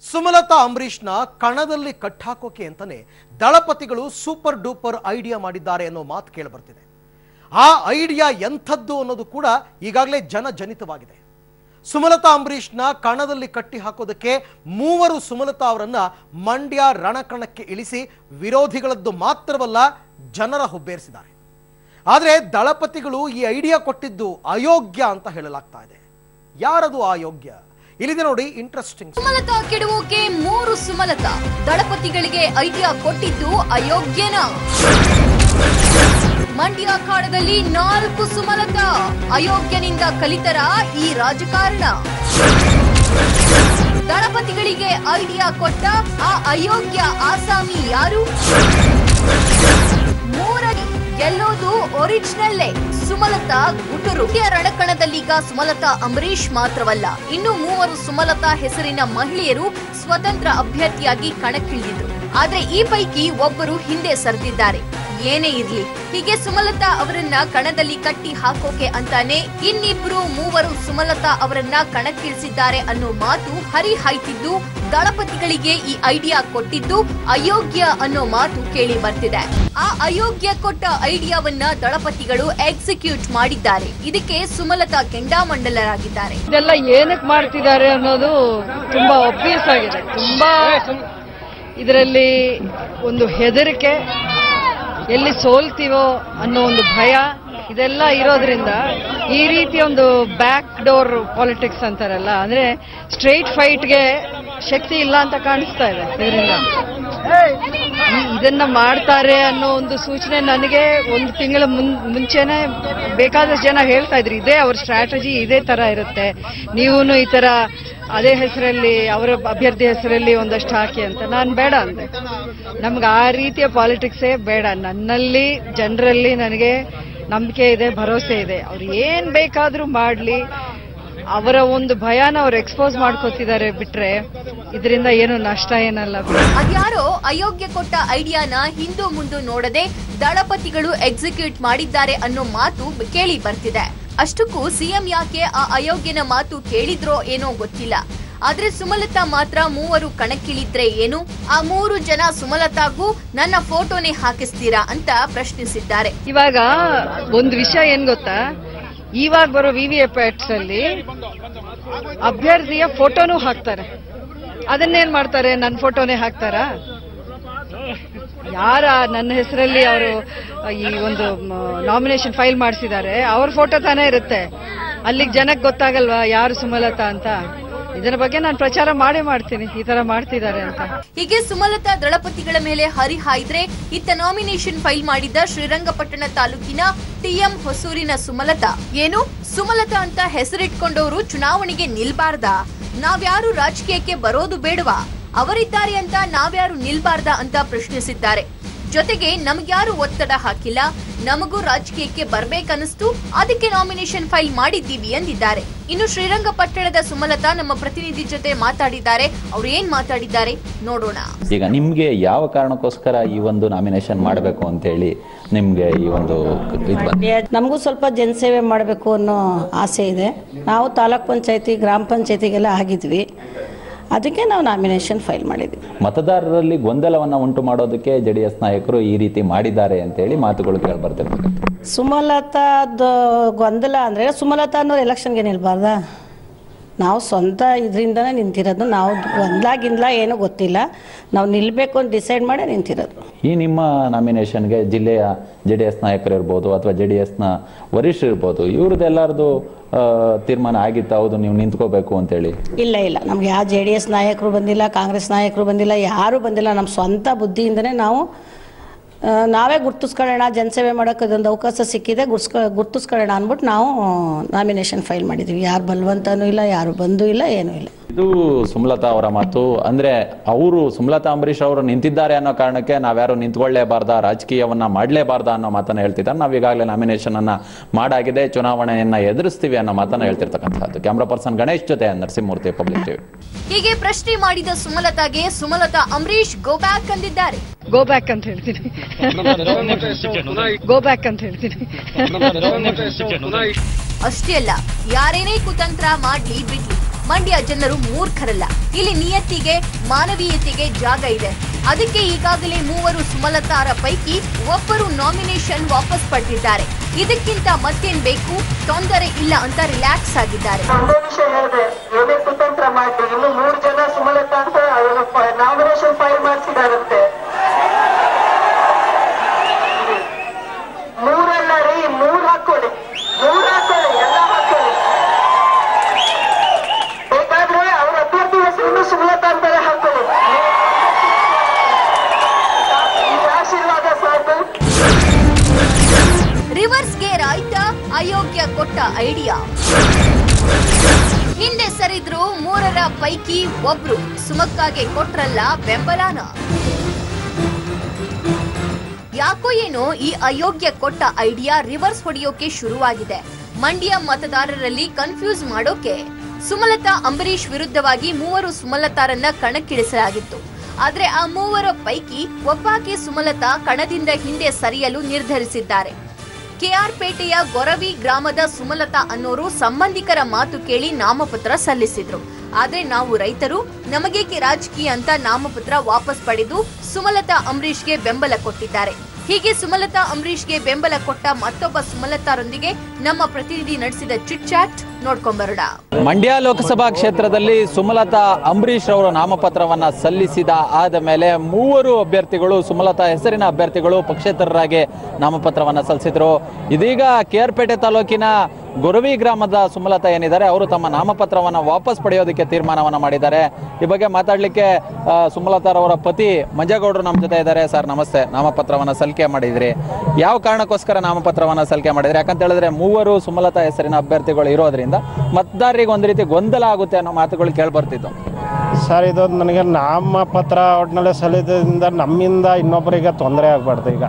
ಸುಮಲತಾ ಅಂಬರೀಷ್ನ ಕಣದಲ್ಲಿ ಕಟ್ಟಾಕೋಕೆ ಅಂತಾನೆ ದಳಪತಿಗಳು super duper idea ಮಾಡಿದ್ದಾರೆ ಅನ್ನೋ ಮಾತು ಕೇಳಿ ಬರ್ತಿದೆ. ಆ ಐಡಿಯಾ ಎಂಥದ್ದು ಅನ್ನೋದು ಕೂಡ ಈಗಾಗಲೇ ಜನಜನಿತವಾಗಿದೆ. ಸುಮಲತಾ ಅಂಬರೀಷ್ನ ಕಣದಲ್ಲಿ ಕಟ್ಟಿ ಹಾಕೋದಕ್ಕೆ ಮೂವರು ಸುಮಲತಾ ಅವರನ್ನ ಮಂಡ್ಯ ರಣಕಣಕ್ಕೆ ಇಳಿಸಿ ವಿರೋಧಿಗಳದ್ದು ಮಾತ್ರವಲ್ಲ ಜನರ ಹುಬ್ಬೇರಿಸಿದ್ದಾರೆ. ಆದರೆ ದಳಪತಿಗಳು ಈ ಐಡಿಯಾ ಕೊಟ್ಟಿದ್ದು ಅಯೋಗ್ಯ ಅಂತ ಹೇಳಲಾಗ್ತಾ ಇದೆ. ಯಾರದು ಅಯೋಗ್ಯ? ಇಲ್ಲಿದೆ ನೋಡಿ ಇಂಟ್ರೆಸ್ಟಿಂಗ್. ಸುಮಲತಾ ಕೆಡುವೋಕೆ ಮೂರು ಸುಮಲತಾ, ದಳಪತಿಗಳಿಗೆ ಐಡಿಯಾ ಕೊಟ್ಟಿದ್ದು ಅಯೋಗ್ಯನ. ಮಂಡ್ಯ ಅಖಾಡದಲ್ಲಿ 4 ಸುಮಲತಾ, ಅಯೋಗ್ಯನಿಂದ ಕಲಿತರ ಈ ರಾಜಕಾರಣ. ದಳಪತಿಗಳಿಗೆ ಐಡಿಯಾ ಕೊಟ್ಟ ಆ ಅಯೋಗ್ಯ ಆಸಾಮಿ ಯಾರು? ಮೂರಡಿ ಗೆಲ್ಲೋದು ಒರಿಜಿನಲ್ಲೇ ಸುಮಲತಾ ಗುಟುರು. ರಣಕಣದಲ್ಲೀಗ ಸುಮಲತಾ ಅಂಬರೀಷ್ ಮಾತ್ರವಲ್ಲ, ಇನ್ನು 3 ಸುಮಲತಾ ಹೆಸರಿನ ಮಹಿಳೆಯರು ಸ್ವತಂತ್ರ ಅಭ್ಯರ್ಥಿಯಾಗಿ ಕಣಕ್ಕಿಳಿದಿದ್ರು. ಆದ್ರೆ ಈ ಪೈಕಿ ಒಬ್ಬರು ಹಿಂದೆ ಸರಿದಿದ್ದಾರೆ. ಏನೇ ಇರ್ಲಿ, ಹೀಗೆ ಸುಮಲತಾ ಅವರನ್ನ ಕಣದಲ್ಲಿ ಕಟ್ಟಿ ಹಾಕೋಕೆ ಅಂತಾನೆ ಇನ್ನಿಬ್ರು 3 ಸುಮಲತಾ ಅವರನ್ನ ಕಣಕ್ಕಿಳಿಸಿದ್ದಾರೆ ಅನ್ನೋ ಮಾತು ಹರಿಹಾಯ್ತಿದ್ದು, ದಳಪತಿಗಳಿಗೆ ಈ ಐಡಿಯಾ ಕೊಟ್ಟಿದ್ದು ಅಯೋಗ್ಯ ಅನ್ನೋ ಮಾತು ಕೇಳಿ ಬರ್ತಿದೆ. ಆ ಅಯೋಗ್ಯ ಕೊಟ್ಟ ಐಡಿಯಾವನ್ನ ದಳಪತಿಗಳು ಎಕ್ಸಿಕ್ಯೂಟ್ ಮಾಡಿದ್ದಾರೆ. ಇದಕ್ಕೆ ಸುಮಲತಾ ಕೆಂಡಾಮಂಡಲರಾಗಿದ್ದಾರೆ. ಇದೆಲ್ಲ ಏನಕ್ಕೆ ಮಾಡ್ತಿದ್ದಾರೆ ಅನ್ನೋದು ತುಂಬಾ ಒಬ್ವಿಯಸ್ ಆಗಿದೆ. ತುಂಬಾ ಇದರಲ್ಲಿ ಒಂದು ಹೆದರಿಕೆ, ಎಲ್ಲಿ ಸೋಲ್ತೀವೋ ಅನ್ನೋ ಒಂದು ಭಯ, ಇದೆಲ್ಲ ಇರೋದ್ರಿಂದ ಈ ರೀತಿ ಒಂದು ಬ್ಯಾಕ್ ಡೋರ್ ಪಾಲಿಟಿಕ್ಸ್ ಅಂತಾರಲ್ಲ, ಅಂದ್ರೆ ಸ್ಟ್ರೈಟ್ ಫೈಟ್ಗೆ ಶಕ್ತಿ ಇಲ್ಲ ಅಂತ ಕಾಣಿಸ್ತಾ ಇದೆ. ಇದರಿಂದ ಇದನ್ನ ಮಾಡ್ತಾರೆ ಅನ್ನೋ ಒಂದು ಸೂಚನೆ ನನಗೆ 1 ತಿಂಗಳ ಮುಂಚೆನೆ ಬೇಕಾದಷ್ಟು ಜನ ಹೇಳ್ತಾ ಇದ್ರು, ಇದೇ ಅವ್ರ ಸ್ಟ್ರಾಟಜಿ, ಇದೇ ತರ ಇರುತ್ತೆ, ನೀವು ಈ ತರ ಅದೇ ಹೆಸರಲ್ಲಿ ಅವರ ಅಭ್ಯರ್ಥಿ ಹೆಸರಲ್ಲಿ ಒಂದಷ್ಟು ಹಾಕಿ ಅಂತ. ನಾನು ಬೇಡ ಅಂದೆ. ನಮ್ಗೆ ಆ ರೀತಿಯ ಪಾಲಿಟಿಕ್ಸೇ ಬೇಡ. ನನ್ನಲ್ಲಿ, ಜನರಲ್ಲಿ ನನಗೆ ನಂಬಿಕೆ ಇದೆ, ಭರವಸೆ ಇದೆ. ಅವ್ರು ಏನ್ ಬೇಕಾದ್ರೂ ಮಾಡ್ಲಿ, ಅವರ ಒಂದು ಭಯನ ಅವ್ರು ಎಕ್ಸ್ಪೋಸ್ ಮಾಡ್ಕೋತಿದ್ದಾರೆ ಬಿಟ್ರೆ ಇದರಿಂದ ಏನು ನಷ್ಟ ಏನಲ್ಲ. ಅದ್ಯಾರೋ ಅಯೋಗ್ಯ ಕೊಟ್ಟ ಐಡಿಯಾನ ಹಿಂದೂ ಮುಂದೆ ನೋಡದೆ ದಳಪತಿಗಳು ಎಕ್ಸಿಕ್ಯೂಟ್ ಮಾಡಿದ್ದಾರೆ ಅನ್ನೋ ಮಾತು ಕೇಳಿ ಬರ್ತಿದೆ. ಅಷ್ಟಕ್ಕೂ ಸಿಎಂ ಯಾಕೆ ಆ ಅಯೋಗ್ಯನ ಮಾತು ಕೇಳಿದ್ರೋ ಏನೋ ಗೊತ್ತಿಲ್ಲ. ಆದ್ರೆ ಸುಮಲತಾ ಮಾತ್ರ 3 ಕಣಕ್ಕಿಳಿದ್ರೆ ಏನು? ಆ 3 ಜನ ಸುಮಲತಾಗೂ ನನ್ನ ಫೋಟೋನೇ ಹಾಕಿಸ್ತೀರಾ ಅಂತ ಪ್ರಶ್ನಿಸಿದ್ದಾರೆ. ಇವಾಗ ಒಂದು ವಿಷಯ ಏನ್ ಗೊತ್ತಾ, ಇವಾಗ ಬರೋ ವಿವಿಪ್ಯಾಟ್ಸ್ ಅಲ್ಲಿ ಅಭ್ಯರ್ಥಿಯ ಫೋಟೋನೂ ಹಾಕ್ತಾರೆ. ಅದನ್ನೇನ್ ಮಾಡ್ತಾರೆ? ನನ್ನ ಫೋಟೋನೇ ಹಾಕ್ತಾರಾ? ಯಾರ ನನ್ನ ಹೆಸರಲ್ಲಿ ಅವರು ಈ ಒಂದು ನಾಮಿನೇಷನ್ ಫೈಲ್ ಮಾಡಿಸಿದ್ದಾರೆ, ಅವ್ರ ಫೋಟೋ ತಾನೇ ಇರುತ್ತೆ. ಅಲ್ಲಿಗೆ ಜನಕ್ಕೆ ಗೊತ್ತಾಗಲ್ವಾ ಯಾರು ಸುಮಲತಾ ಅಂತ? ಇದರ ಬಗ್ಗೆ ನಾನು ಪ್ರಚಾರ ಮಾಡ್ತೀನಿ, ಈ ತರ ಮಾಡ್ತಿದ್ದಾರೆ ಅಂತ. ಹೀಗೆ ಸುಮಲತಾ ದಳಪತಿಗಳ ಮೇಲೆ ಹರಿಹಾಯ್ದ್ರೆ, ಇತ್ತ ನಾಮಿನೇಷನ್ ಫೈಲ್ ಮಾಡಿದ್ದ ಶ್ರೀರಂಗಪಟ್ಟಣ ತಾಲೂಕಿನ ಟಿಎಂ ಹೊಸೂರಿನ ಸುಮಲತಾ, ಏನು ಸುಮಲತಾ ಅಂತ ಹೆಸರಿಟ್ಕೊಂಡವರು ಚುನಾವಣೆಗೆ ನಿಲ್ಬಾರ್ದಾ? ನಾವ್ಯಾರು ರಾಜಕೀಯಕ್ಕೆ ಬರೋದು ಬೇಡವಾ? ಅವರಿದ್ದಾರೆ ಅಂತ ನಾವ್ಯಾರು ನಿಲ್ಬಾರ್ದಾ ಅಂತ ಪ್ರಶ್ನಿಸಿದ್ದಾರೆ. ಜೊತೆಗೆ ನಮ್ಗ್ಯಾರು ಒತ್ತಡ ಹಾಕಿಲ್ಲ, ನಮಗೂ ರಾಜಕೀಯಕ್ಕೆ ಬರ್ಬೇಕನ್ನಿಸ್ತು, ಅದಕ್ಕೆ ನಾಮಿನೇಷನ್ ಫೈಲ್ ಮಾಡಿದ್ದೀವಿ ಎಂದಿದ್ದಾರೆ. ಇನ್ನು ಶ್ರೀರಂಗಪಟ್ಟಣದ ಸುಮಲತಾ ನಮ್ಮ ಪ್ರತಿನಿಧಿ ಜೊತೆ ಮಾತಾಡಿದ್ದಾರೆ. ಅವ್ರು ಏನ್ ಮಾತಾಡಿದ್ದಾರೆ ನೋಡೋಣ. ಈಗ ನಿಮ್ಗೆ ಯಾವ ಕಾರಣಕ್ಕೋಸ್ಕರ ಈ ಒಂದು ನಾಮಿನೇಷನ್ ಮಾಡಬೇಕು ಅಂತ ಹೇಳಿ ನಿಮ್ಗೆ ಈ ಒಂದು ನಮಗೂ ಸ್ವಲ್ಪ ಜನಸೇವೆ ಮಾಡಬೇಕು ಅನ್ನೋ ಆಸೆ ಇದೆ. ನಾವು ತಾಲೂಕ್ ಪಂಚಾಯತಿ, ಗ್ರಾಮ ಪಂಚಾಯತಿಗೆಲ್ಲ ಆಗಿದ್ವಿ, ಅದಕ್ಕೆ ನಾವು ನಾಮಿನೇಷನ್ ಫೈಲ್ ಮಾಡಿದ್ವಿ. ಮತದಾರರಲ್ಲಿ ಗೊಂದಲವನ್ನ ಉಂಟು ಮಾಡೋದಕ್ಕೆ ಜೆಡಿಎಸ್ ನಾಯಕರು ಈ ರೀತಿ ಮಾಡಿದ್ದಾರೆ ಅಂತ ಹೇಳಿ ಮಾತುಗಳು ಕೇಳಿ ಬರ್ತಿರ್ತದೆ. ಸುಮಲತಾದ ಗೊಂದಲ ಅಂದ್ರೆ ಸುಮಲತಾ ಅನ್ನೋರು ಎಲೆಕ್ಷನ್ಗೆ ನಿಲ್ಬಾರ್ದಾ? ನಾವು ಸ್ವಂತ ಇದರಿಂದನೇ ನಿಂತಿರೋದು. ನಾವು ಗೊಂದಲ ಏನೂ ಗೊತ್ತಿಲ್ಲ, ನಾವು ನಿಲ್ಬೇಕು ಅಂತ ಡಿಸೈಡ್ ಮಾಡಿ ನಿಂತಿರೋದು. ಈ ನಿಮ್ಮ ನಾಮಿನೇಷನ್ಗೆ ಜಿಲ್ಲೆಯ ಜೆಡಿಎಸ್ ನಾಯಕರು ಇರ್ಬೋದು ಅಥವಾ ಜೆಡಿಎಸ್ನ ವರಿಷ್ಠರು ಇರ್ಬೋದು, ಇವ್ರದ್ದೆಲ್ಲರದು ತೀರ್ಮಾನ ಆಗಿತ್ತು, ಹೌದು ನೀವು ನಿಂತ್ಕೋಬೇಕು ಅಂತೇಳಿ? ಇಲ್ಲ, ನಮ್ಗೆ ಯಾವ JDS ನಾಯಕರು ಬಂದಿಲ್ಲ, ಕಾಂಗ್ರೆಸ್ ನಾಯಕರು ಬಂದಿಲ್ಲ, ಯಾರೂ ಬಂದಿಲ್ಲ. ನಮ್ಮ ಸ್ವಂತ ಬುದ್ಧಿಯಿಂದನೇ ನಾವೇ ಗುರ್ತಿಸ್ಕೊಳ್ಳೋಣ, ಜನಸೇವೆ ಮಾಡೋಕೆ ಅದೊಂದು ಅವಕಾಶ ಸಿಕ್ಕಿದೆ, ಗುರ್ತಿಸ್ಕೊಳ್ಳೋಣ ಅಂದ್ಬಿಟ್ಟು ನಾವು ನಾಮಿನೇಷನ್ ಫೈಲ್ ಮಾಡಿದ್ವಿ. ಯಾರು ಬಲವಂತನೂ ಇಲ್ಲ, ಯಾರು ಬಂದೂ ಇಲ್ಲ, ಏನೂ ಇಲ್ಲ. ಇದು ಸುಮಲತಾ ಅವರ ಮಾತು. ಅಂದ್ರೆ ಅವರು ಸುಮಲತಾ ಅಂಬರೀಷ್ ಅವರು ನಿಂತಿದ್ದಾರೆ ಅನ್ನೋ ಕಾರಣಕ್ಕೆ ನಾವ್ಯಾರು ನಿಂತ್ಕೊಳ್ಳೇಬಾರ್ದಾ, ರಾಜಕೀಯವನ್ನ ಮಾಡಲೇಬಾರ್ದಾ ಅನ್ನೋ ಮಾತನ್ನ ಹೇಳ್ತಿದ್ದಾರೆ. ನಾವು ಈಗಾಗಲೇ ನಾಮಿನೇಷನ್ ಅನ್ನ ಮಾಡಾಗಿದೆ, ಚುನಾವಣೆಯನ್ನ ಎದುರಿಸ್ತೀವಿ ಅನ್ನೋ ಮಾತನ್ನ ಹೇಳ್ತಿರ್ತಕ್ಕಂಥದ್ದು. ಕ್ಯಾಮ್ರಾ ಪರ್ಸನ್ ಗಣೇಶ್ ಜೊತೆ ನರಸಿಂಹಮೂರ್ತಿ, ಪಬ್ಲಿಕ್ ಟಿವಿ. ಹೀಗೆ ಪ್ರಶ್ನೆ ಮಾಡಿದ ಸುಮಲತಾಗೆ ಸುಮಲತಾ ಅಂಬರೀಷ್ ಗೋ ಬ್ಯಾಕ್ ಅಂದಿದ್ದಾರೆ. ಗೋ ಬ್ಯಾಕ್ ಅಂತ ಹೇಳ್ತೀನಿ, ಗೋ ಬ್ಯಾಕ್ ಅಂತ ಹೇಳ್ತೀನಿ. ಅಷ್ಟೇ ಅಲ್ಲ, ಯಾರೇನೇ ಕುತಂತ್ರ ಮಾಡ್ಲಿ ಬಿಡ್ಲಿ, ಮಂಡ್ಯ ಜನರು ಮೂರ್ಖರಲ್ಲ. ಇಲ್ಲಿ ನಿಯತ್ತಿಗೆ ಮಾನವೀಯತೆಗೆ ಜಾಗ ಇದೆ. ಅದಕ್ಕೆ ಈಗಾಗಲೇ 3 ಸುಮಲತಾರ ಪೈಕಿ ಒಬ್ಬರು ನಾಮಿನೇಷನ್ ವಾಪಸ್ ಪಡೆದಿದ್ದಾರೆ. ಇದಕ್ಕಿಂತ ಮತ್ತೇನ್ ಬೇಕು, ತೊಂದರೆ ಇಲ್ಲ ಅಂತ ರಿಲ್ಯಾಕ್ಸ್ ಆಗಿದ್ದಾರೆ. ಕುತಂತ್ರ ಮಾಡಿ ಇನ್ನು 3 ಜನ ಸುಮಲತಾ ಅಂತ ನಾಮಿನೇಷನ್ ಫೈಲ್ ಮಾಡಿಸಿದಾರಂತೆ. 3 ಅಲ್ಲ ರೀ, 3 ಹಾಕೊಳ್ಳಿ, 3 ಹಾಕೊಳ್ಳಿ, ಎಲ್ಲ ಹಾಕೊಳ್ಳಿ. ಬೇಕಾದ್ರೆ ಅವ್ರ ಅಭ್ಯರ್ಥಿ ಹೆಸರು ಸುಮಲತಾ ಅಂತಾನೆ ಹಾಕೊಳ್ಳಿ. ಆಶೀರ್ವಾದ ಸಾಕು. ರಿವರ್ಸ್ಗೆ ರಾಯ್ತಾ ಅಯೋಗ್ಯ ಕೊಟ್ಟ ಐಡಿಯಾ. ಹಿಂದೆ ಸರಿದ್ರು 3ರ ಪೈಕಿ ಒಬ್ರು ಸುಮಕ್ಕಾಗೆ ಕೊಟ್ರಲ್ಲ ಬೆಂಬಲನ. ಯಾಕೋ ಏನೋ ಈ ಅಯೋಗ್ಯ ಕೊಟ್ಟ ಐಡಿಯಾ ರಿವರ್ಸ್ ಹೊಡೆಯೋಕೆ ಶುರುವಾಗಿದೆ. ಮಂಡ್ಯ ಮತದಾರರಲ್ಲಿ ಕನ್ಫ್ಯೂಸ್ ಮಾಡೋಕೆ ಸುಮಲತಾ ಅಂಬರೀಶ್ ವಿರುದ್ಧವಾಗಿ 3 ಸುಮಲತಾರನ್ನ ಕಣಕ್ಕಿಳಿಸಲಾಗಿತ್ತು. ಆದ್ರೆ ಆ 3ರ ಪೈಕಿ ಒಬ್ಬಾಕೆ ಸುಮಲತಾ ಕಣದಿಂದ ಹಿಂದೆ ಸರಿಯಲು ನಿರ್ಧರಿಸಿದ್ದಾರೆ. ಕೆಆರ್ ಪೇಟೆಯ ಗೊರವಿ ಗ್ರಾಮದ ಸುಮಲತಾ ಅನ್ನೋರು ಸಂಬಂಧಿಕರ ಮಾತು ಕೇಳಿ ನಾಮಪತ್ರ ಸಲ್ಲಿಸಿದ್ರು. ಆದ್ರೆ ನಾವು ರೈತರು, ನಮಗೇಕೆ ರಾಜಕೀಯ ಅಂತ ನಾಮಪತ್ರ ವಾಪಸ್ ಪಡೆದು ಸುಮಲತಾ ಅಂಬರೀಶ್ಗೆ ಬೆಂಬಲ ಕೊಟ್ಟಿದ್ದಾರೆ. ಹೀಗೆ ಸುಮಲತಾ ಅಂಬರೀಶ್ಗೆ ಬೆಂಬಲ ಕೊಟ್ಟ ಮತ್ತೊಬ್ಬ ಸುಮಲತಾರೊಂದಿಗೆ ನಮ್ಮ ಪ್ರತಿನಿಧಿ ನಡೆಸಿದ ಚಿಟ್ ಚಾಟ್ ನೋಡ್ಕೊಂಬರೋಣ. ಮಂಡ್ಯ ಲೋಕಸಭಾ ಕ್ಷೇತ್ರದಲ್ಲಿ ಸುಮಲತಾ ಅಂಬರೀಶ್ ಅವರು ನಾಮಪತ್ರವನ್ನ ಸಲ್ಲಿಸಿದ ಆದ ಮೇಲೆ 3 ಅಭ್ಯರ್ಥಿಗಳು, ಸುಮಲತಾ ಹೆಸರಿನ ಅಭ್ಯರ್ಥಿಗಳು ಪಕ್ಷೇತರರಾಗಿ ನಾಮಪತ್ರವನ್ನ ಸಲ್ಲಿಸಿದ್ರು. ಇದೀಗ ಕೆಆರ್ಪೇಟೆ ತಾಲೂಕಿನ ಗೊರವಿ ಗ್ರಾಮದ ಸುಮಲತಾ ಏನಿದ್ದಾರೆ ಅವರು ತಮ್ಮ ನಾಮಪತ್ರವನ್ನ ವಾಪಸ್ ಪಡೆಯೋದಕ್ಕೆ ತೀರ್ಮಾನವನ್ನ ಮಾಡಿದ್ದಾರೆ. ಈ ಬಗ್ಗೆ ಮಾತಾಡ್ಲಿಕ್ಕೆ ಸುಮಲತಾರವರ ಪತಿ ಮಂಜೇಗೌಡರು ನಮ್ಮ ಜೊತೆ ಇದ್ದಾರೆ. ಸರ್ ನಮಸ್ತೆ. ನಾಮಪತ್ರವನ್ನ ಸಲ್ಲಿಕೆ ಮಾಡಿದ್ರಿ, ಯಾವ ಕಾರಣಕ್ಕೋಸ್ಕರ ನಾಮಪತ್ರವನ್ನ ಸಲ್ಲಿಕೆ ಮಾಡಿದ್ರಿ? ಯಾಕಂತ ಹೇಳಿದ್ರೆ 3 ಸುಮಲತಾ ಹೆಸರಿನ ಅಭ್ಯರ್ಥಿಗಳು ಇರೋದ್ರಿಂದ ಮತದಾರರಿಗೆ ಒಂದು ರೀತಿ ಗೊಂದಲ ಆಗುತ್ತೆ ಅನ್ನೋ ಮಾತುಗಳು ಕೇಳ್ಬರ್ತಿತ್ತು. ಸರ್ ಇದು ನನಗೆ ನಾಮಪತ್ರ ಒಟ್ಟಿನಲ್ಲಿ ಸಲ್ಲಿದ್ದರಿಂದ ನಮ್ಮಿಂದ ಇನ್ನೊಬ್ಬರಿಗೆ ತೊಂದರೆ ಆಗಬಾರ್ದು. ಈಗ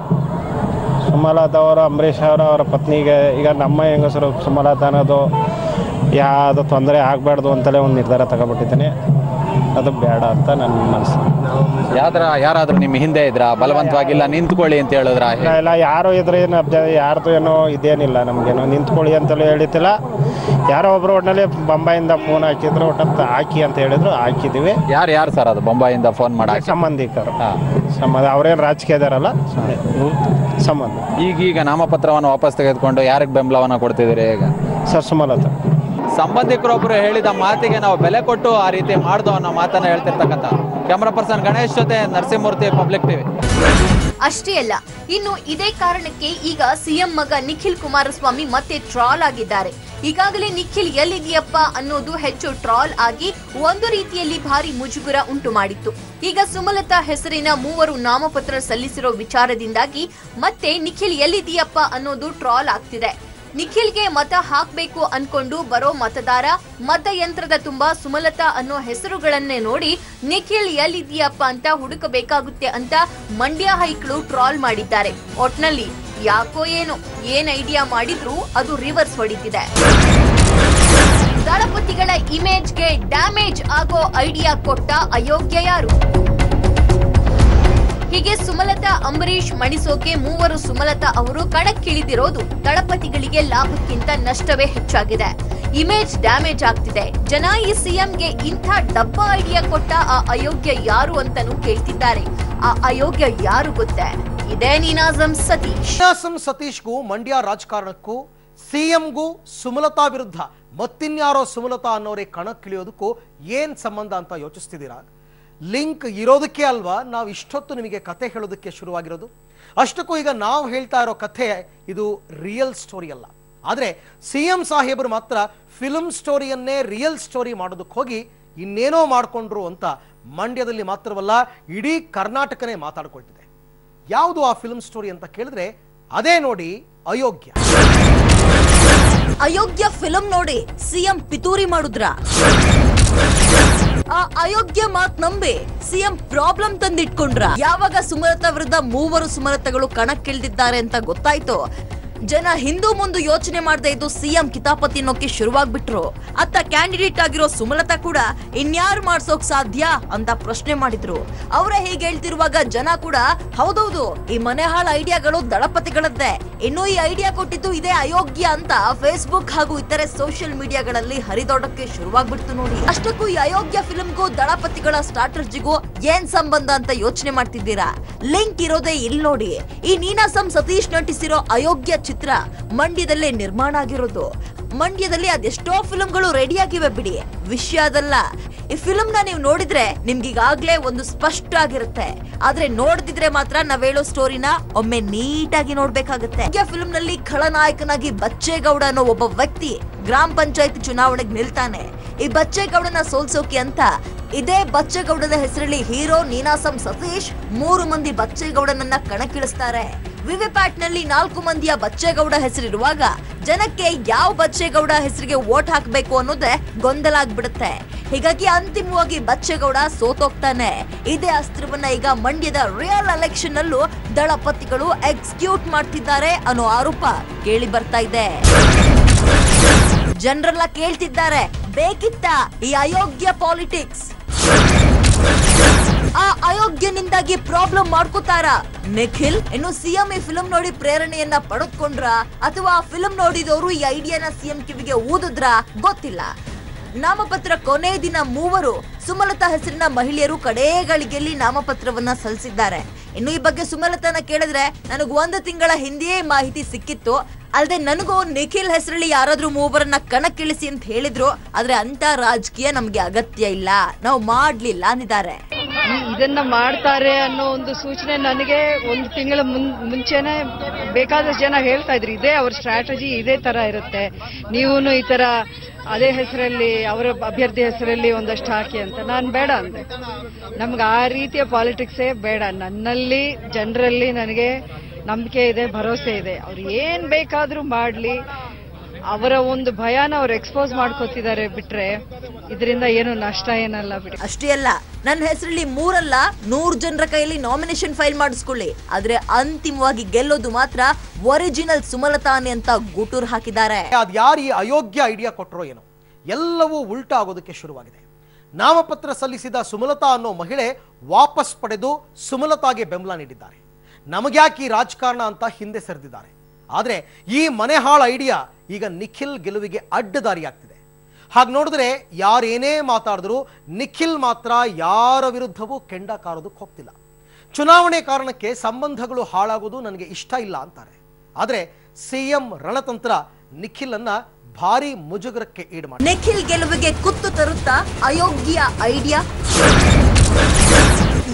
ಸುಮಲತಾ ಅವರು, ಅಂಬರೀಷ್ ಅವರ ಪತ್ನಿಗೆ ಈಗ ನಮ್ಮ ಹೆಂಗಸರು ಸುಮಲತಾ ಅನ್ನೋದು ಯಾವುದು ತೊಂದರೆ ಆಗಬಾರ್ದು ಅಂತಲೇ ಒಂದು ನಿರ್ಧಾರ ತಗೊಬಿಟ್ಟಿದ್ದೀನಿ. ಅದು ಬೇಡ ಅಂತ ನನ್ನ ಮನಸ್ಸು. ಯಾರಾದ್ರೂ ನಿಮ್ಮ ಹಿಂದೆ ಇದ್ರ ಬಲವಂತವಾಗಿಲ್ಲ ನಿಂತ್ಕೊಳ್ಳಿ ಅಂತ ಹೇಳಿದ್ರ? ಇಲ್ಲ, ಯಾರು ಇದ್ರೆ ಏನು ಯಾರ್ದು ಏನೋ ಇದೇನಿಲ್ಲ, ನಮಗೇನೋ ನಿಂತ್ಕೊಳ್ಳಿ ಅಂತಲೂ ಹೇಳಿತಿಲ್ಲ. ಯಾರೋ ಒಬ್ರು ಒಟ್ಟಿನಲ್ಲಿ ಬೊಂಬಾಯಿಂದ ಫೋನ್ ಹಾಕಿದ್ರು, ಒಟ್ಟಂತ ಹಾಕಿ ಅಂತ ಹೇಳಿದ್ರು, ಹಾಕಿದ್ದೀವಿ. ಯಾರು ಸರ್ ಅದು ಬೊಂಬಾಯಿಂದ ಫೋನ್ ಮಾಡಿ? ಸಂಬಂಧಿಕರು. ಅವ್ರೇನು ರಾಜಕೀಯದಾರಲ್ಲ, ಸಂಬಂಧ. ಈಗ ನಾಮಪತ್ರವನ್ನು ವಾಪಸ್ ತೆಗೆದುಕೊಂಡು ಯಾರಿಗೆ ಬೆಂಬಲವನ್ನ ಕೊಡ್ತಿದ್ದೀರಿ? ಈಗ ಸರ್ ಸುಮಲತಾ ಸಂಬಂಧಿಕರೊಬ್ಬರು ಹೇಳಿದ ಮಾತಿಗೆ ನಾವು ಬೆಲೆ ಕೊಟ್ಟು ಆ ರೀತಿ ಮಾಡ್ದೋ ಅನ್ನೋ ಮಾತನ್ನ ಹೇಳ್ತಿರ್ತಕ್ಕಂಥ ಕ್ಯಾಮರಾ ಪರ್ಸನ್ ಗಣೇಶ್ ಜೊತೆ ನರಸಿಂಹಮೂರ್ತಿ, ಪಬ್ಲಿಕ್ ಟಿವಿ. ಅಷ್ಟೇ ಅಲ್ಲ, ಇನ್ನು ಇದೇ ಕಾರಣಕ್ಕೆ ಈಗ ಸಿಎಂ ಮಗ ನಿಖಿಲ್ ಕುಮಾರಸ್ವಾಮಿ ಮತ್ತೆ ಟ್ರಾಲ್ ಆಗಿದ್ದಾರೆ. ಈಗಾಗಲೇ ನಿಖಿಲ್ ಎಲ್ಲಿದೆಯಪ್ಪ ಅನ್ನೋದು ಹೆಚ್ಚು ಟ್ರಾಲ್ ಆಗಿ ಒಂದು ರೀತಿಯಲ್ಲಿ ಭಾರಿ ಮುಜುಗರ ಉಂಟು ಮಾಡಿತ್ತು. ಈಗ ಸುಮಲತಾ ಹೆಸರಿನ 3 ನಾಮಪತ್ರ ಸಲ್ಲಿಸಿರೋ ವಿಚಾರದಿಂದಾಗಿ ಮತ್ತೆ ನಿಖಿಲ್ ಎಲ್ಲಿದೆಯಪ್ಪ ಅನ್ನೋದು ಟ್ರಾಲ್ ಆಗ್ತಿದೆ. ನಿಖಿಲ್ಗೆ ಮತ ಹಾಕ್ಬೇಕು ಅನ್ಕೊಂಡು ಬರೋ ಮತದಾರ ಮತಯಂತ್ರದ ತುಂಬಾ ಸುಮಲತಾ ಅನ್ನೋ ಹೆಸರುಗಳನ್ನೇ ನೋಡಿ ನಿಖಿಲ್ ಎಲ್ಲಿದೆಯಪ್ಪ ಅಂತ ಹುಡುಕಬೇಕಾಗುತ್ತೆ ಅಂತ ಮಂಡ್ಯ ಹೈಕ್ಳು ಟ್ರಾಲ್ ಮಾಡಿದ್ದಾರೆ. ಒಟ್ನಲ್ಲಿ ಯಾಕೋ ಏನೋ ಏನ್ ಐಡಿಯಾ ಮಾಡಿದ್ರು ಅದು ರಿವರ್ಸ್ ಹೊಡಿತಿದೆ. ದಳಪತಿಗಳ ಇಮೇಜ್ಗೆ ಡ್ಯಾಮೇಜ್ ಆಗೋ ಐಡಿಯಾ ಕೊಟ್ಟ ಅಯೋಗ್ಯ ಯಾರು? ಹೀಗೆ ಸುಮಲತಾ ಅಂಬರೀಶ್ ಮಣಿಸೋಕೆ 3 ಸುಮಲತಾ ಅವರು ಕಣಕ್ಕಿಳಿದಿರೋದು ದಳಪತಿಗಳಿಗೆ ಲಾಭಕ್ಕಿಂತ ನಷ್ಟವೇ ಹೆಚ್ಚಾಗಿದೆ. ಇಮೇಜ್ ಡ್ಯಾಮೇಜ್ ಆಗ್ತಿದೆ. ಜನ ಈ ಸಿಎಂಗೆ ಇಂಥ ಡಬ್ಬ ಐಡಿಯಾ ಕೊಟ್ಟ ಆ ಅಯೋಗ್ಯ ಯಾರು ಅಂತಾನೂ ಕೇಳ್ತಿದ್ದಾರೆ. ಆ ಅಯೋಗ್ಯ ಯಾರು ಗೊತ್ತೇ? ಇದೇ ನೀನಾಸಂ ಸತೀಶ್. ನೀನಾಸಂ ಸತೀಶ್ಗೂ ಮಂಡ್ಯ ರಾಜಕಾರಣಕ್ಕೂ ಸಿಎಂಗೂ ಸುಮಲತಾ ವಿರುದ್ಧ ಮತ್ತಿನ್ಯಾರೋ ಸುಮಲತಾ ಅನ್ನೋರೇ ಕಣಕ್ಕಿಳಿಯೋದಕ್ಕೂ ಏನ್ ಸಂಬಂಧ ಅಂತ ಯೋಚಿಸ್ತಿದ್ದೀರಾ? ಲಿಂಕ್ ಇರೋದಕ್ಕೆ ಅಲ್ವಾ ನಾವು ಇಷ್ಟೊತ್ತು ನಿಮಗೆ ಕತೆ ಹೇಳೋದಕ್ಕೆ ಶುರುವಾಗಿರೋದು. ಅಷ್ಟಕ್ಕೂ ಈಗ ನಾವು ಹೇಳ್ತಾ ಇರೋ ಕಥೆ ಇದು ರಿಯಲ್ ಸ್ಟೋರಿ ಅಲ್ಲ. ಆದರೆ ಸಿಎಂ ಸಾಹೇಬರು ಮಾತ್ರ ಫಿಲ್ಮ್ ಸ್ಟೋರಿಯನ್ನೇ ರಿಯಲ್ ಸ್ಟೋರಿ ಮಾಡೋದಕ್ಕೆ ಹೋಗಿ ಇನ್ನೇನೋ ಮಾಡಿಕೊಂಡ್ರು ಅಂತ ಮಂಡ್ಯದಲ್ಲಿ ಮಾತ್ರವಲ್ಲ ಇಡೀ ಕರ್ನಾಟಕನೇ ಮಾತಾಡ್ಕೊಳ್ತಿದೆ. ಯಾವುದು ಆ ಫಿಲ್ಮ್ ಸ್ಟೋರಿ ಅಂತ ಕೇಳಿದ್ರೆ ಅದೇ ನೋಡಿ ಅಯೋಗ್ಯ. ಅಯೋಗ್ಯ ಫಿಲಂ ನೋಡಿ ಸಿಎಂ ಪಿತೂರಿ ಮಾಡುದ್ರ? ಆ ಅಯೋಗ್ಯ ಮಾತ್ ನಂಬಿ ಸಿಎಂ ಪ್ರಾಬ್ಲಮ್ ತಂದಿಟ್ಕೊಂಡ್ರ? ಯಾವಾಗ ಸುಮಲತಾ ವಿರುದ್ಧ 3 ಸುಮಲತಾಗಳು ಕಣಕ್ಕಿಳಿದಿದ್ದಾರೆ ಅಂತ ಗೊತ್ತಾಯ್ತು, ಜನ ಹಿಂದೂ ಮುಂದೆ ಯೋಚನೆ ಮಾಡದೆ ಇದ್ದು ಸಿಎಂ ಕಿತಾಪತಿ ಅನ್ನೋಕೆ ಶುರುವಾಗ್ಬಿಟ್ರು. ಅತ್ತ ಕ್ಯಾಂಡಿಡೇಟ್ ಆಗಿರೋ ಸುಮಲತಾ ಕೂಡ ಇನ್ಯಾರು ಮಾಡ್ಸೋಕ್ ಸಾಧ್ಯ ಅಂತ ಪ್ರಶ್ನೆ ಮಾಡಿದ್ರು. ಅವರೇ ಹೀಗೆ ಹೇಳ್ತಿರುವಾಗ ಜನ ಕೂಡ ಹೌದೌದು ಈ ಮನೆ ಹಾಳು ಐಡಿಯಾಗಳು ದಳಪತಿಗಳದ್ದೇ, ಇನ್ನು ಈ ಐಡಿಯಾ ಕೊಟ್ಟಿದ್ದು ಇದೇ ಅಯೋಗ್ಯ ಅಂತ ಫೇಸ್ಬುಕ್ ಹಾಗೂ ಇತರೆ ಸೋಷಿಯಲ್ ಮೀಡಿಯಾಗಳಲ್ಲಿ ಹರಿದೋಡಕ್ಕೆ ಶುರುವಾಗ್ಬಿಡ್ತು ನೋಡಿ. ಅಷ್ಟಕ್ಕೂ ಈ ಅಯೋಗ್ಯ ಫಿಲ್ಮ್ಗೂ ದಳಪತಿಗಳ ಸ್ಟ್ರಾಟಜಿಗೂ ಏನ್ ಸಂಬಂಧ ಅಂತ ಯೋಚನೆ ಮಾಡ್ತಿದ್ದೀರಾ? ಲಿಂಕ್ ಇರೋದೇ ಇಲ್ಲಿ ನೋಡಿ. ಈ ನೀನಾಸಂ ಸತೀಶ್ ನಟಿಸಿರೋ ಅಯೋಗ್ಯ ಚಿತ್ರ ಮಂಡ್ಯದಲ್ಲೇ ನಿರ್ಮಾಣ ಆಗಿರೋದು. ಮಂಡ್ಯದಲ್ಲಿ ಅದೆಷ್ಟೋ ಫಿಲ್ಮ್ಗಳು ರೆಡಿ ಆಗಿವೆ ಬಿಡಿ, ವಿಷಯ ಅದಲ್ಲ. ಈ ಫಿಲ್ಮ್ ನ ನೀವು ನೋಡಿದ್ರೆ ನಿಮ್ಗೀಗಾಗ್ಲೇ ಒಂದು ಸ್ಪಷ್ಟ ಆಗಿರುತ್ತೆ. ಆದ್ರೆ ನೋಡ್ದಿದ್ರೆ ಮಾತ್ರ ನಾವ್ ಹೇಳೋ ಸ್ಟೋರಿನ ಒಮ್ಮೆ ನೀಟಾಗಿ ನೋಡ್ಬೇಕಾಗತ್ತೆ. ಈ ಫಿಲ್ಮ್ ನಲ್ಲಿ ಖಳನಾಯಕನಾಗಿ ಬಚ್ಚೇಗೌಡ ಅನ್ನೋ ಒಬ್ಬ ವ್ಯಕ್ತಿ ಗ್ರಾಮ ಪಂಚಾಯತ್ ಚುನಾವಣೆಗೆ ನಿಲ್ತಾನೆ. ಈ ಬಚ್ಚೇಗೌಡನ ಸೋಲ್ಸೋಕೆ ಅಂತ ಇದೇ ಬಚ್ಚೇಗೌಡನ ಹೆಸರಲ್ಲಿ ಹೀರೋ ನೀನಾಸಂ ಸತೀಶ್ 3 ಮಂದಿ ಬಚ್ಚೇಗೌಡನನ್ನ ಕಣಕ್ಕಿಳಿಸ್ತಾರೆ. ವಿವಿಪ್ಯಾಟ್ ನಲ್ಲಿ 4 ಮಂದಿಯ ಬಚ್ಚೇಗೌಡ ಹೆಸರಿರುವಾಗ ಜನಕ್ಕೆ ಯಾವ ಬಚ್ಚೇಗೌಡ ಹೆಸರಿಗೆ ವೋಟ್ ಹಾಕಬೇಕು ಅನ್ನೋದೇ ಗೊಂದಲ ಆಗ್ಬಿಡುತ್ತೆ. ಹೀಗಾಗಿ ಅಂತಿಮವಾಗಿ ಬಚ್ಚೇಗೌಡ ಸೋತೋಗ್ತಾನೆ. ಇದೇ ಅಸ್ತ್ರವನ್ನ ಈಗ ಮಂಡ್ಯದ ರಿಯಲ್ ಎಲೆಕ್ಷನ್ ನಲ್ಲೂ ದಳಪತಿಗಳು ಎಕ್ಸಿಕ್ಯೂಟ್ ಮಾಡ್ತಿದ್ದಾರೆ ಅನ್ನೋ ಆರೋಪ ಕೇಳಿ ಬರ್ತಾ ಇದೆ. ಜನರೆಲ್ಲ ಕೇಳ್ತಿದ್ದಾರೆ, ಬೇಕಿತ್ತ ಈ ಅಯೋಗ್ಯ ಪಾಲಿಟಿಕ್ಸ್? ಆ ಅಯೋಗ್ಯನಿಂದಾಗಿ ಪ್ರಾಬ್ಲಮ್ ಮಾಡ್ಕೋತಾರ ನಿಖಿಲ್? ಇನ್ನು ಸಿಎಂ ಈ ಫಿಲ್ಮ್ ನೋಡಿ ಪ್ರೇರಣೆಯನ್ನ ಪಡೆದುಕೊಂಡ್ರ ಅಥವಾ ಆ ಫಿಲ್ಮ್ ನೋಡಿದವರು ಈ ಐಡಿಯಾನ ಸಿಎಂ ಕಿವಿಗೆ ಊದಿದ್ರ ಗೊತ್ತಿಲ್ಲ. ನಾಮಪತ್ರ ಕೊನೆ ದಿನ 3 ಸುಮಲತಾ ಹೆಸರಿನ ಮಹಿಳೆಯರು ಕಡೆಗಳಿಗೆಯಲ್ಲಿ ನಾಮಪತ್ರವನ್ನ ಸಲ್ಲಿಸಿದ್ದಾರೆ. ಇನ್ನು ಈ ಬಗ್ಗೆ ಸುಮಲತಾನ ಕೇಳಿದ್ರೆ ನನಗೆ 1 ತಿಂಗಳ ಹಿಂದೆಯೇ ಮಾಹಿತಿ ಸಿಕ್ಕಿತ್ತು, ಅಲ್ಲದೆ ನನಗೂ ನಿಖಿಲ್ ಹೆಸರಲ್ಲಿ ಯಾರಾದ್ರೂ 3 ಕಣಕ್ಕಿಳಿಸಿ ಅಂತ ಹೇಳಿದ್ರು, ಆದ್ರೆ ಅಂತ ರಾಜಕೀಯ ನಮ್ಗೆ ಅಗತ್ಯ ಇಲ್ಲ, ನಾವು ಮಾಡ್ಲಿಲ್ಲ ಅಂದಿದ್ದಾರೆ. ಇದನ್ನ ಮಾಡ್ತಾರೆ ಅನ್ನೋ ಒಂದು ಸೂಚನೆ ನನಗೆ 1 ತಿಂಗಳ ಮುಂಚೆನೆ ಬೇಕಾದಷ್ಟು ಜನ ಹೇಳ್ತಾ ಇದ್ರು, ಇದೇ ಅವ್ರ ಸ್ಟ್ರಾಟಜಿ ಇದೇ ತರ ಇರುತ್ತೆ, ನೀವು ಈ ತರ ಅದೇ ಹೆಸರಲ್ಲಿ ಅವರ ಅಭ್ಯರ್ಥಿ ಹೆಸರಲ್ಲಿ ಒಂದಷ್ಟು ಹಾಕಿ ಅಂತ. ನಾನು ಬೇಡ ಅಂದೆ, ನಮ್ಗೆ ಆ ರೀತಿಯ ಪಾಲಿಟಿಕ್ಸೇ ಬೇಡ. ನನ್ನಲ್ಲಿ ಜನರಲ್ಲಿ ನನಗೆ ನಂಬಿಕೆ ಇದೆ, ಭರವಸೆ ಇದೆ. ಅವ್ರು ಏನ್ ಬೇಕಾದ್ರೂ ಮಾಡ್ಲಿ, ಅವರ ಒಂದು ಭಯನ ಅವ್ರು ಎಕ್ಸ್ಪೋಸ್ ಮಾಡ್ಕೋತಿದ್ದಾರೆ ಬಿಟ್ರೆ ಇದರಿಂದ ಏನು ನಷ್ಟ ಏನಲ್ಲ ಬಿಡಿ. ಅಷ್ಟೇ ಅಲ್ಲ, ನನ್ನ ಹೆಸರಲ್ಲಿ 3 ಅಲ್ಲ 100 ಜನರ ಕೈಯಲ್ಲಿ ನಾಮಿನೇಷನ್ ಫೈಲ್ ಮಾಡಿಸ್ಕೊಳ್ಳಿ, ಆದ್ರೆ ಅಂತಿಮವಾಗಿ ಗೆಲ್ಲೋದು ಮಾತ್ರ ಒರಿಜಿನಲ್ ಸುಮಲತಾನೆ ಅಂತ ಗುಟೂರ್ ಹಾಕಿದ್ದಾರೆ. ಅದ್ ಯಾರು ಈ ಅಯೋಗ್ಯ ಐಡಿಯಾ ಕೊಟ್ಟರೋ ಏನೋ, ಎಲ್ಲವೂ ಉಲ್ಟಾ ಆಗೋದಕ್ಕೆ ಶುರುವಾಗಿದೆ. ನಾಮಪತ್ರ ಸಲ್ಲಿಸಿದ ಸುಮಲತಾ ಅನ್ನೋ ಮಹಿಳೆ ವಾಪಸ್ ಪಡೆದು ಸುಮಲತಾಗೆ ಬೆಂಬಲ ನೀಡಿದ್ದಾರೆ. ನಮಗ್ಯಾಕೆ ಈ ರಾಜಕಾರಣ ಅಂತ ಹಿಂದೆ ಸರಿದಿದ್ದಾರೆ. ಆದ್ರೆ ಈ ಮನೆ ಹಾಳು ಐಡಿಯಾ ಈಗ ನಿಖಿಲ್ ಗೆಲುವಿಗೆ ಅಡ್ಡದಾರಿಯಾಗ್ತಿದೆ. ಹಾಗೆ ನೋಡಿದ್ರೆ ಯಾರೇನೇ ಮಾತಾಡಿದ್ರು ನಿಖಿಲ್ ಮಾತ್ರ ಯಾರ ವಿರುದ್ಧವೂ ಕೆಂಡ ಕಾರೋದಕ್ಕೆ ಹೋಗ್ತಿಲ್ಲ. ಚುನಾವಣೆ ಕಾರಣಕ್ಕೆ ಸಂಬಂಧಗಳು ಹಾಳಾಗೋದು ನನಗೆ ಇಷ್ಟ ಇಲ್ಲ ಅಂತಾರೆ. ಆದ್ರೆ ಸಿಎಂ ರಣತಂತ್ರ ನಿಖಿಲ್ ಅನ್ನ ಭಾರಿ ಮುಜುಗರಕ್ಕೆ ಈಡು ಮಾಡಿ. ನಿಖಿಲ್ ಗೆಲುವಿಗೆ ಕುತ್ತು ತರುತ್ತಾ ಅಯೋಗ್ಯ ಐಡಿಯಾ?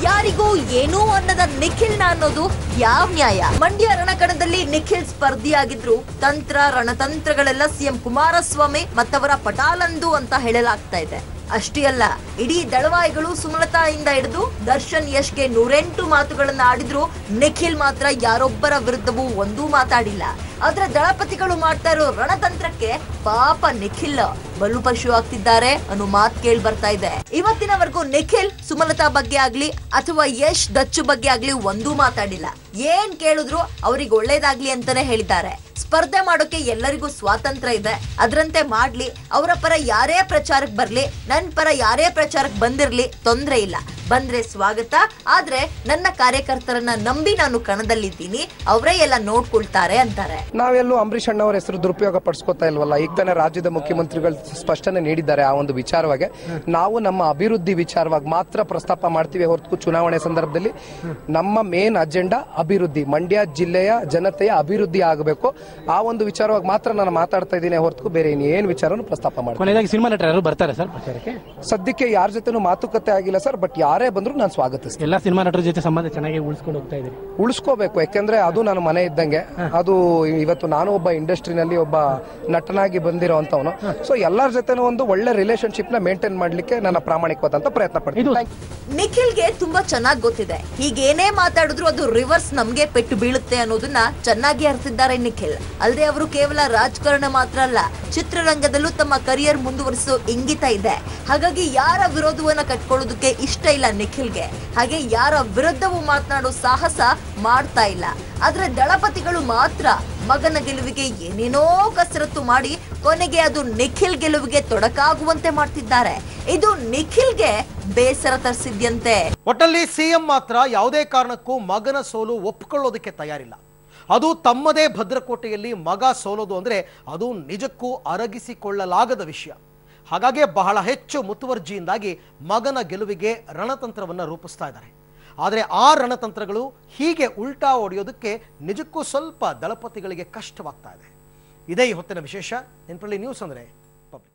ಯಾರಿಗೂ ಏನೂ ಅನ್ನದ ನಿಖಿಲ್ನ ಅನ್ನೋದು ಯಾವ ನ್ಯಾಯ? ಮಂಡ್ಯ ರಣಕಣದಲ್ಲಿ ನಿಖಿಲ್ ಸ್ಪರ್ಧಿಯಾಗಿದ್ರು ತಂತ್ರ ರಣತಂತ್ರಗಳೆಲ್ಲ ಸಿಎಂ ಕುಮಾರಸ್ವಾಮಿ ಮತ್ತವರ ಪಟಾಲಂದು ಅಂತ ಹೇಳಲಾಗ್ತಾ ಇದೆ. ಅಷ್ಟೇ ಅಲ್ಲ, ಇಡೀ ದಳವಾಯಿಗಳು ಸುಮಲತಾಯಿಂದ ಹಿಡಿದು ದರ್ಶನ್ ಯಶ್ಗೆ 108 ಮಾತುಗಳನ್ನ ಆಡಿದ್ರು, ನಿಖಿಲ್ ಮಾತ್ರ ಯಾರೊಬ್ಬರ ವಿರುದ್ಧವೂ ಒಂದೂ ಮಾತಾಡಿಲ್ಲ. ಆದ್ರೆ ದಳಪತಿಗಳು ಮಾಡ್ತಾ ಇರೋ ರಣತಂತ್ರಕ್ಕೆ ಪಾಪ ನಿಖಿಲ್ ಬಲುಪಶು ಆಗ್ತಿದ್ದಾರೆ ಅನ್ನೋ ಮಾತು ಕೇಳಿ ಬರ್ತಾ ಇದೆ. ಇವತ್ತಿನವರೆಗೂ ನಿಖಿಲ್ ಸುಮಲತಾ ಬಗ್ಗೆ ಆಗ್ಲಿ ಅಥವಾ ಯಶ್ ದಚ್ಚು ಬಗ್ಗೆ ಆಗ್ಲಿ ಒಂದೂ ಮಾತಾಡಿಲ್ಲ. ಏನ್ ಕೇಳಿದ್ರು ಅವ್ರಿಗೆ ಒಳ್ಳೇದಾಗ್ಲಿ ಅಂತಾನೆ ಹೇಳಿದ್ದಾರೆ. ಸ್ಪರ್ಧೆ ಮಾಡೋಕೆ ಎಲ್ಲರಿಗೂ ಸ್ವಾತಂತ್ರ್ಯ ಇದೆ, ಅದರಂತೆ ಮಾಡ್ಲಿ, ಅವರ ಪರ ಯಾರೇ ಪ್ರಚಾರಕ್ಕೆ ಬರ್ಲಿ, ನನ್ ಪರ ಯಾರೇ ಪ್ರಚಾರಕ್ಕೆ ಬಂದಿರ್ಲಿ, ತೊಂದ್ರೆ ಇಲ್ಲ, ಬಂದ್ರೆ ಸ್ವಾಗತ. ಆದ್ರೆ ನನ್ನ ಕಾರ್ಯಕರ್ತರನ್ನ ನಂಬಿ ನಾನು ಕಣದಲ್ಲಿದ್ದೀನಿ, ಅವರೇ ಎಲ್ಲ ನೋಡ್ಕೊಳ್ತಾರೆ ಅಂತಾರೆ. ನಾವೆಲ್ಲೂ ಅಂಬರೀಷ್ ಅಣ್ಣ ಅವರ ಹೆಸರು ದುರುಪಯೋಗ ಪಡಿಸ್ಕೊತಾ ಇಲ್ವಲ್ಲ. ಈಗ ತಾನೇ ರಾಜ್ಯದ ಮುಖ್ಯಮಂತ್ರಿಗಳು ಸ್ಪಷ್ಟನೆ ನೀಡಿದ್ದಾರೆ ಆ ಒಂದು ವಿಚಾರವಾಗಿ. ನಾವು ನಮ್ಮ ಅಭಿವೃದ್ಧಿ ವಿಚಾರವಾಗಿ ಮಾತ್ರ ಪ್ರಸ್ತಾಪ ಮಾಡ್ತೀವಿ ಹೊರತು ಚುನಾವಣೆ ಸಂದರ್ಭದಲ್ಲಿ ನಮ್ಮ ಮೇನ್ ಅಜೆಂಡಾ ಅಭಿವೃದ್ಧಿ, ಮಂಡ್ಯ ಜಿಲ್ಲೆಯ ಜನತೆಯ ಅಭಿವೃದ್ಧಿ ಆಗಬೇಕು. ಆ ಒಂದು ವಿಚಾರವಾಗಿ ಮಾತ್ರ ನಾನು ಮಾತಾಡ್ತಾ ಇದ್ದೀನಿ ಹೊರತು ಬೇರೆ ಏನು ವಿಚಾರನೂ ಪ್ರಸ್ತಾಪ ಮಾಡ್ತೀನಿ. ಸಿನಿಮಾ ನಟರು ಬರ್ತಾರೆ ಸರ್ ಪ್ರಚಾರಕ್ಕೆ? ಸದ್ಯಕ್ಕೆ ಯಾರ ಜೊತೆನೂ ಮಾತುಕತೆ ಆಗಿಲ್ಲ ಸರ್, ಬಟ್ ಯಾರೇ ಬಂದ್ರು ನಾನು ಸ್ವಾಗತಿಸ್ತೀನಿ. ಎಲ್ಲ ಸಿನಿಮಾ ನಟರ ಜೊತೆ ಸಂಬಂಧ ಚೆನ್ನಾಗಿ ಉಳಿಸ್ಕೊಂಡು ಹೋಗ್ತಾ ಇದ್ದೀರಿ? ಉಳಿಸ್ಕೋಬೇಕು, ಯಾಕೆಂದ್ರೆ ಅದು ನನ್ನ ಮನೆ ಇದ್ದಂಗೆ. ಅದು ಇವತ್ತು ನಾನು ಒಬ್ಬ ಇಂಡಸ್ಟ್ರಿನಲ್ಲಿ ಒಬ್ಬ ನಟನಾಗಿ ಬಂದಿರೋ ಅಂತವನು. ಸೊ ಎಲ್ಲರ ಜೊತೆನೂ ಒಂದು ಒಳ್ಳೆ ರಿಲೇಶನ್ಶಿಪ್ ನ ಮೇಂಟೈನ್ ಮಾಡ್ಲಿಕ್ಕೆ ನನ್ನ ಪ್ರಾಮಾಣಿಕವಾದಂತ ಪ್ರಯತ್ನ ಪಡ್ತೀನಿ. ನಿಖಿಲ್ಗೆ ತುಂಬಾ ಚೆನ್ನಾಗಿ ಗೊತ್ತಿದೆ, ಹೀಗೇನೇ ಮಾತಾಡಿದ್ರು ಅದು ರಿವರ್ಸ್ ನಮ್ಗೆ ಪೆಟ್ಟು ಬೀಳುತ್ತೆ ಅನ್ನೋದನ್ನ ಚೆನ್ನಾಗಿ ಅರ್ಥಿದ್ದಾರೆ ನಿಖಿಲ್. ಅಲ್ಲದೆ ಅವರು ಕೇವಲ ರಾಜಕಾರಣ ಮಾತ್ರ ಅಲ್ಲ, ಚಿತ್ರರಂಗದಲ್ಲೂ ತಮ್ಮ ಕರಿಯರ್ ಮುಂದುವರಿಸೋ ಇಂಗಿತ ಇದೆ. ಹಾಗಾಗಿ ಯಾರ ವಿರೋಧವನ್ನ ಕಟ್ಕೊಳ್ಳೋದಕ್ಕೆ ಇಷ್ಟ ಇಲ್ಲ ಇಲ್ಲ ನಿಖಿಲ್ಗೆ. ಹಾಗೆ ಯಾರ ವಿರುದ್ಧವೂ ಮಾತನಾಡೋ ಸಾಹಸ ಮಾಡ್ತಾ ಇಲ್ಲ. ಆದ್ರೆ ದಳಪತಿಗಳು ಮಾತ್ರ ಮಗನ ಗೆಲುವಿಗೆ ಏನೇನೋ ಕಸರತ್ತು ಮಾಡಿ ಕೊನೆಗೆ ಅದು ನಿಖಿಲ್ ಗೆಲುವಿಗೆ ತೊಡಕಾಗುವಂತೆ ಮಾಡ್ತಿದ್ದಾರೆ. ಇದು ನಿಖಿಲ್ಗೆ ಬೇಸರ ತರಿಸಿದ್ಯಂತೆ. ಒಟ್ಟಲ್ಲಿ ಸಿಎಂ ಮಾತ್ರ ಯಾವುದೇ ಕಾರಣಕ್ಕೂ ಮಗನ ಸೋಲು ಒಪ್ಪಿಕೊಳ್ಳೋದಕ್ಕೆ ತಯಾರಿಲ್ಲ. ಅದು ತಮ್ಮದೇ ಭದ್ರಕೋಟೆಯಲ್ಲಿ ಮಗ ಸೋಲೋದು ಅಂದ್ರೆ ಅದು ನಿಜಕ್ಕೂ ಅರಗಿಸಿಕೊಳ್ಳಲಾಗದ ವಿಷಯ. ಹಾಗಾಗಿ ಬಹಳ ಹೆಚ್ಚು ಮುತುವರ್ಜಿಯಿಂದಾಗಿ ಮಗನ ಗೆಲುವಿಗೆ ರಣತಂತ್ರವನ್ನು ರೂಪಿಸ್ತಾ ಇದ್ದಾರೆ. ಆದರೆ ಆ ರಣತಂತ್ರಗಳು ಹೀಗೆ ಉಲ್ಟಾ ಹೊಡೆಯೋದಕ್ಕೆ ನಿಜಕ್ಕೂ ಸ್ವಲ್ಪ ದಳಪತಿಗಳಿಗೆ ಕಷ್ಟವಾಗ್ತಾ ಇದೆ. ಇದೇ ಈ ಹೊತ್ತಿನ ವಿಶೇಷ. ನೆನಪಲ್ಲಿ ನ್ಯೂಸ್ ಅಂದ್ರೆ ಪಬ್ಲಿಕ್.